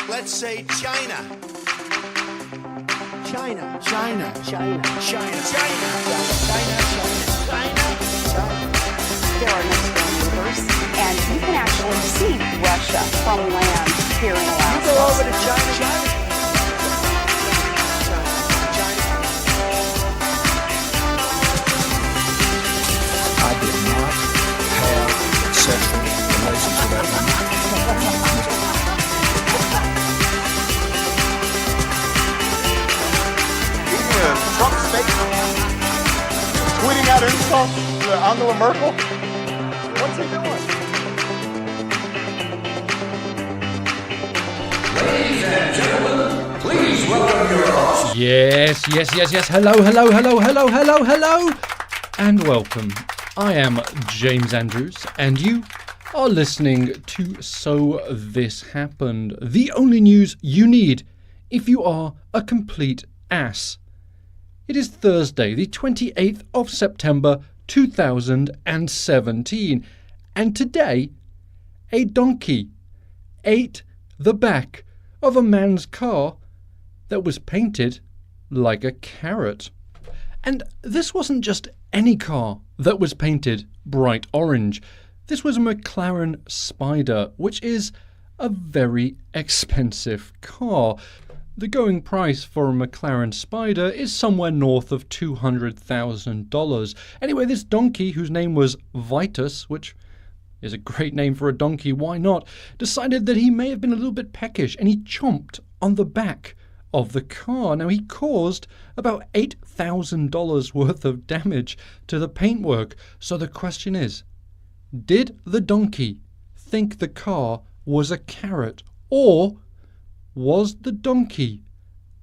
Let's say China. China. China. China. China. China. There are no storm movers, and you can actually see Russia from land here in Alaska. You go over to China. I did not have sexual relations with that woman. Trump's tweeting out insults to Angela Merkel. What's he doing? Ladies and gentlemen, please welcome your host. Yes. Hello. And welcome. I am James Andrews, and you are listening to So This Happened, the only news you need if you are a complete ass. It is Thursday, the 28th of September 2017, and today, a donkey ate the back of a man's car that was painted like a carrot. And this wasn't just any car that was painted bright orange. This was a McLaren Spider, which is a very expensive car. The going price for a McLaren Spider is somewhere north of $200,000. Anyway, this donkey, whose name was Vitus, which is a great name for a donkey, why not, decided that he may have been a little bit peckish, and he chomped on the back of the car. Now, he caused about $8,000 worth of damage to the paintwork. So the question is, did the donkey think the car was a carrot, or was the donkey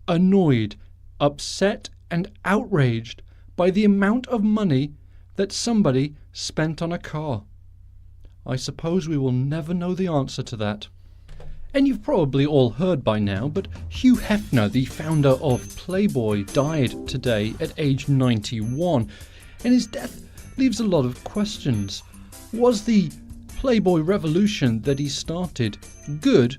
annoyed, upset, and outraged by the amount of money that somebody spent on a car? I suppose we will never know the answer to that. And you've probably all heard by now, but Hugh Heffner, the founder of Playboy, died today at age 91, and his death leaves a lot of questions. Was the Playboy revolution that he started good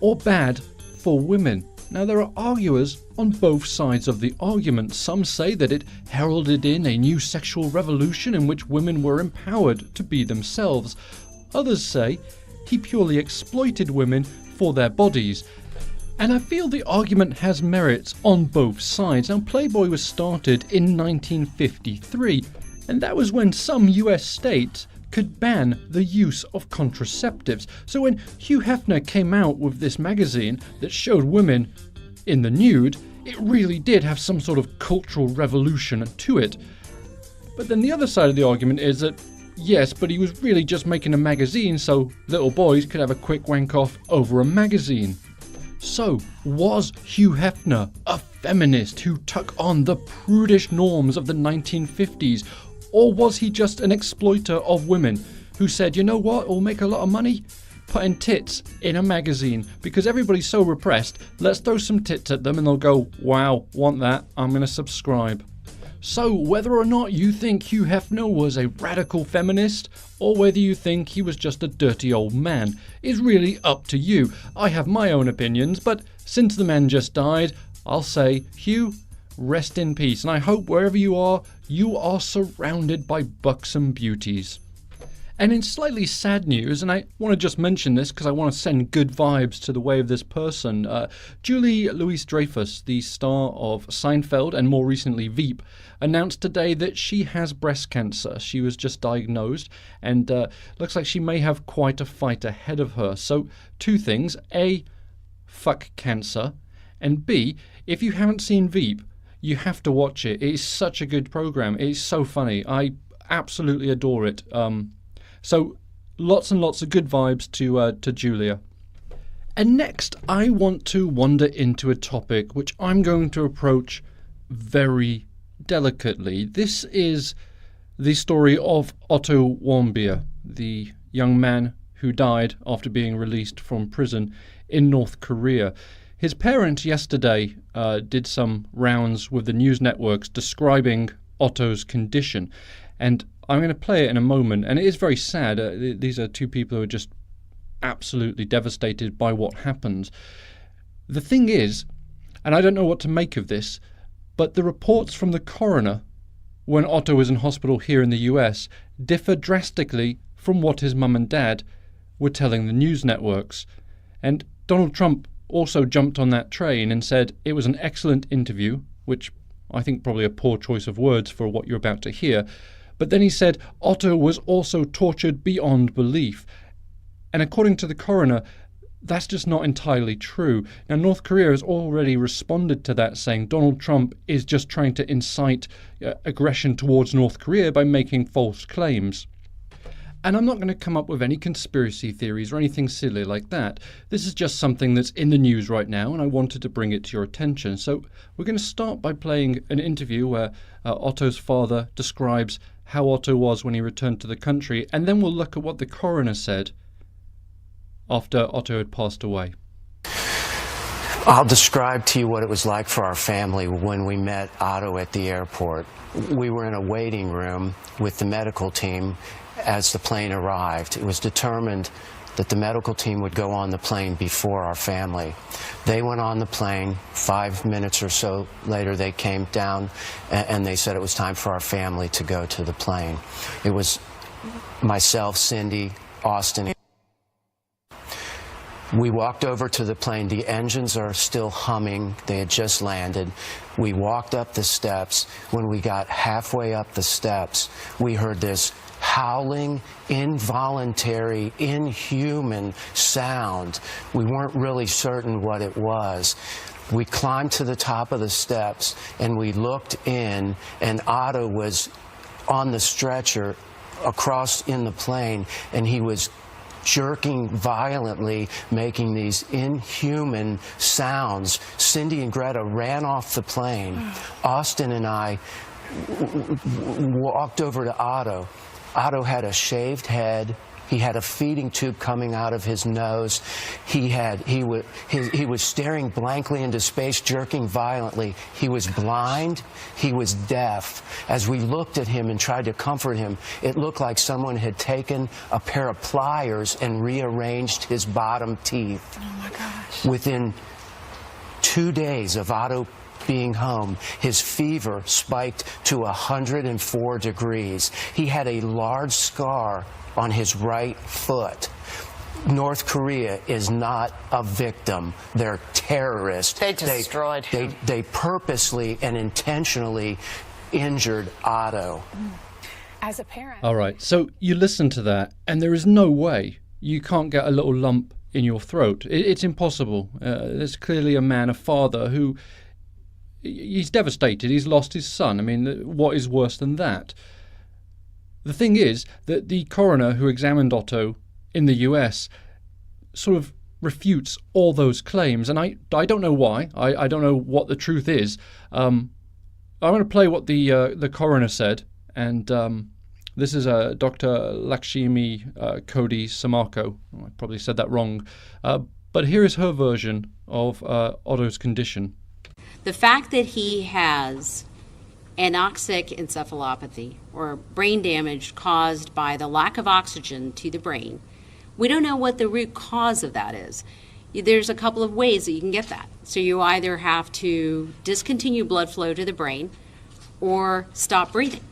or bad for women? Now, there are arguers on both sides of the argument. Some say that it heralded in a new sexual revolution in which women were empowered to be themselves. Others say he purely exploited women for their bodies. And I feel the argument has merits on both sides. Now, Playboy was started in 1953, and that was when some US states could ban the use of contraceptives. So when Hugh Heffner came out with this magazine that showed women in the nude, it really did have some sort of cultural revolution to it. But then the other side of the argument is that, yes, but he was really just making a magazine so little boys could have a quick wank off over a magazine. So, was Hugh Heffner a feminist who took on the prudish norms of the 1950s? Or was he just an exploiter of women who said, you know what, we'll make a lot of money putting tits in a magazine because everybody's so repressed, let's throw some tits at them and they'll go, wow, want that, I'm going to subscribe. So whether or not you think Hugh Heffner was a radical feminist or whether you think he was just a dirty old man is really up to you. I have my own opinions, but since the man just died, I'll say, Hugh, rest in peace, and I hope wherever you are surrounded by buxom beauties. And in slightly sad news, and I want to just mention this because I want to send good vibes to the way of this person, Julie Louis-Dreyfus, the star of Seinfeld and more recently Veep, announced today that she has breast cancer. She was just diagnosed, and looks like she may have quite a fight ahead of her. So, two things. A, fuck cancer, and B, if you haven't seen Veep, you have to watch it. It is such a good program. It is so funny. I absolutely adore it. So lots and lots of good vibes to Julia. And next, I want to wander into a topic which I'm going to approach very delicately. This is the story of Otto Warmbier, the young man who died after being released from prison in North Korea. His parents yesterday did some rounds with the news networks describing Otto's condition, and I'm going to play it in a moment, and it is very sad. These are two people who are just absolutely devastated by what happened. The thing is, and I don't know what to make of this, but the reports from the coroner when Otto was in hospital here in the US differ drastically from what his mum and dad were telling the news networks. And Donald Trump also jumped on that train and said it was an excellent interview, which I think probably a poor choice of words for what you're about to hear. But then he said Otto was also tortured beyond belief. And according to the coroner, that's just not entirely true. Now, North Korea has already responded to that, saying Donald Trump is just trying to incite aggression towards North Korea by making false claims. And I'm not going to come up with any conspiracy theories or anything silly like that. This is just something that's in the news right now, and I wanted to bring it to your attention. So we're going to start by playing an interview where Otto's father describes how Otto was when he returned to the country, and then we'll look at what the coroner said after Otto had passed away. I'll describe to you what it was like for our family when we met Otto at the airport. We were in a waiting room with the medical team as the plane arrived. It was determined that the medical team would go on the plane before our family. They went on the plane. 5 minutes or so later, they came down and they said it was time for our family to go to the plane. It was myself, Cindy, Austin. We walked over to the plane. The engines are still humming. They had just landed. We walked up the steps. When we got halfway up the steps, we heard this howling, involuntary, inhuman sound. We weren't really certain what it was. We climbed to the top of the steps and we looked in, and Otto was on the stretcher across in the plane, and he was jerking violently, making these inhuman sounds. Cindy and Greta ran off the plane. Austin and I walked over to Otto. Otto had a shaved head. He had a feeding tube coming out of his nose. He was staring blankly into space, jerking violently. He was blind. He was deaf. As we looked at him and tried to comfort him, it looked like someone had taken a pair of pliers and rearranged his bottom teeth. Oh my gosh. Within 2 days of Otto being home, his fever spiked to 104 degrees. He had a large scar on his right foot. North Korea is not a victim. They're terrorists. They destroyed him. They purposely and intentionally injured Otto. As a parent. All right, so you listen to that, and there is no way you can't get a little lump in your throat. It's impossible. There's clearly a man, a father, who he's devastated. He's lost his son. I mean, what is worse than that? The thing is that the coroner who examined Otto in the US sort of refutes all those claims, and I don't know why. I don't know what the truth is. I'm going to play what the coroner said, and this is Dr. Lakshmi Cody Samarko. I probably said that wrong, but here is her version of Otto's condition. The fact that he has anoxic encephalopathy, or brain damage caused by the lack of oxygen to the brain, we don't know what the root cause of that is. There's a couple of ways that you can get that. So you either have to discontinue blood flow to the brain or stop breathing.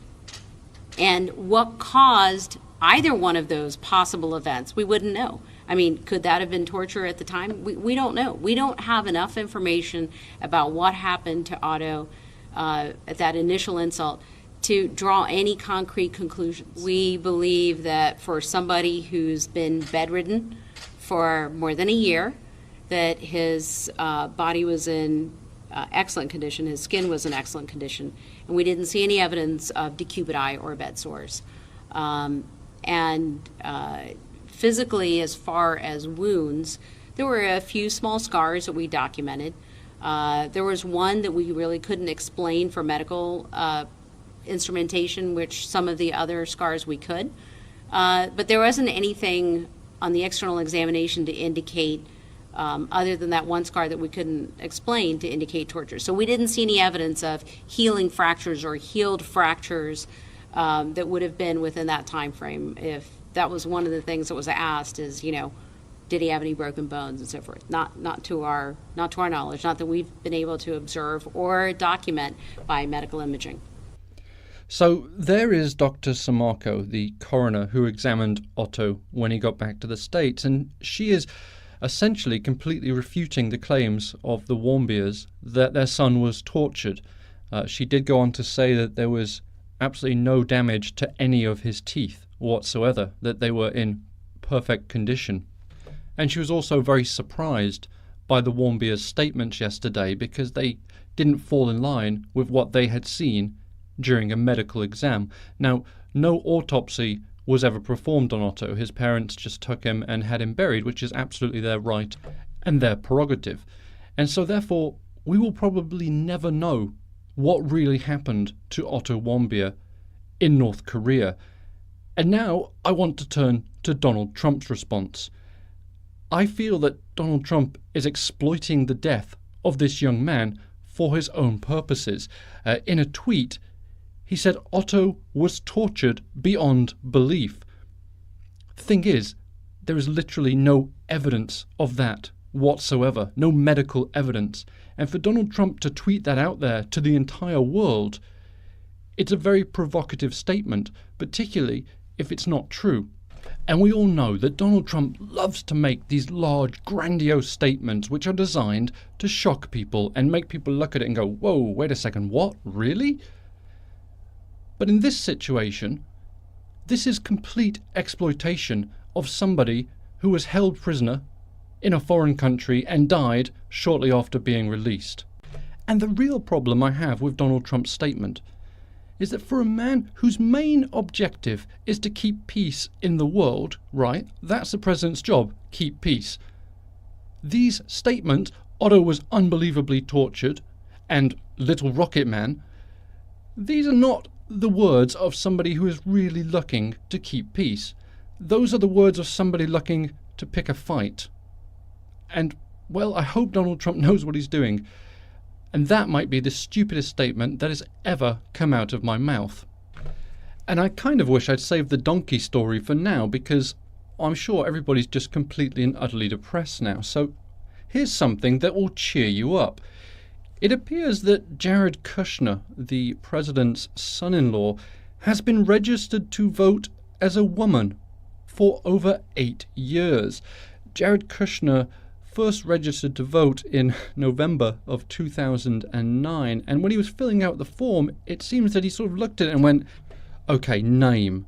And what caused either one of those possible events, we wouldn't know. I mean, could that have been torture at the time? We don't know. We don't have enough information about what happened to Otto at that initial insult to draw any concrete conclusions. We believe that for somebody who's been bedridden for more than a year, that his body was in excellent condition, his skin was in excellent condition, and we didn't see any evidence of decubiti or bed sores. Physically, as far as wounds, there were a few small scars that we documented. There was one that we really couldn't explain for medical instrumentation, which some of the other scars we could. But there wasn't anything on the external examination to indicate, other than that one scar that we couldn't explain, to indicate torture. So we didn't see any evidence of healing fractures or healed fractures that would have been within that time frame. If that was one of the things that was asked, is, did he have any broken bones and so forth. Not to our knowledge, not that we've been able to observe or document by medical imaging. So there is Dr. Samarco, the coroner who examined Otto when he got back to the States, and she is essentially completely refuting the claims of the Warmbiers that their son was tortured. She did go on to say that there was absolutely no damage to any of his teeth whatsoever, that they were in perfect condition. And she was also very surprised by the Warmbiers' statements yesterday because they didn't fall in line with what they had seen during a medical exam. Now, no autopsy was ever performed on Otto. His parents just took him and had him buried, which is absolutely their right and their prerogative. And so therefore, we will probably never know what really happened to Otto Warmbier in North Korea. And now I want to turn to Donald Trump's response. I feel that Donald Trump is exploiting the death of this young man for his own purposes. In a tweet, he said Otto was tortured beyond belief. The thing is, there is literally no evidence of that whatsoever, no medical evidence. And for Donald Trump to tweet that out there to the entire world, it's a very provocative statement, particularly if it's not true. And we all know that Donald Trump loves to make these large, grandiose statements which are designed to shock people and make people look at it and go, whoa, wait a second, what? Really? But in this situation, this is complete exploitation of somebody who was held prisoner in a foreign country and died shortly after being released. And the real problem I have with Donald Trump's statement is that for a man whose main objective is to keep peace in the world, right, that's the president's job, keep peace. These statements, Otto was unbelievably tortured, and Little Rocket Man, these are not the words of somebody who is really looking to keep peace. Those are the words of somebody looking to pick a fight. And, well, I hope Donald Trump knows what he's doing. And that might be the stupidest statement that has ever come out of my mouth. And I kind of wish I'd saved the donkey story for now, because I'm sure everybody's just completely and utterly depressed now. So here's something that will cheer you up. It appears that Jared Kushner, the president's son-in-law, has been registered to vote as a woman for over 8 years. Jared Kushner first registered to vote in November of 2009, and when he was filling out the form, it seems that he sort of looked at it and went, okay, name,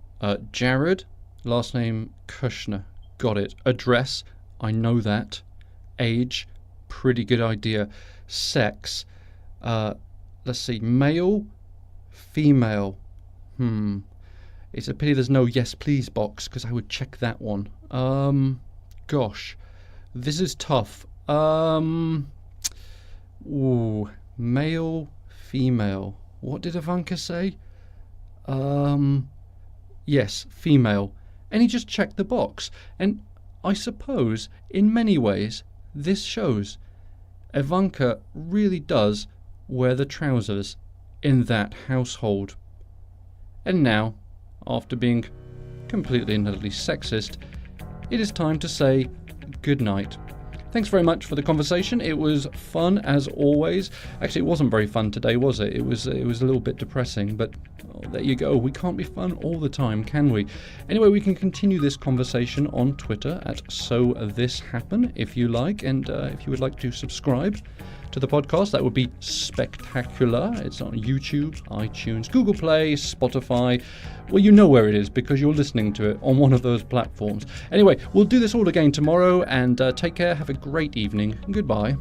Jared, last name Kushner, got it. Address, I know that. Age, pretty good idea. Sex, let's see, male, female, it's a pity there's no yes please box, because I would check that one. Gosh, this is tough. Male, female. What did Ivanka say? Yes, female. And he just checked the box. And I suppose, in many ways, this shows Ivanka really does wear the trousers in that household. And now, after being completely and utterly sexist, it is time to say good night. Thanks very much for the conversation. It was fun as always. Actually, it wasn't very fun today, was it? It was a little bit depressing, but there you go. We can't be fun all the time, can we? Anyway, we can continue this conversation on Twitter at SoThisHappen if you like, and if you would like to subscribe to the podcast, that would be spectacular. It's on YouTube, iTunes, Google Play, Spotify. Well, you know where it is because you're listening to it on one of those platforms. Anyway, we'll do this all again tomorrow, and take care. Have a great evening. Goodbye.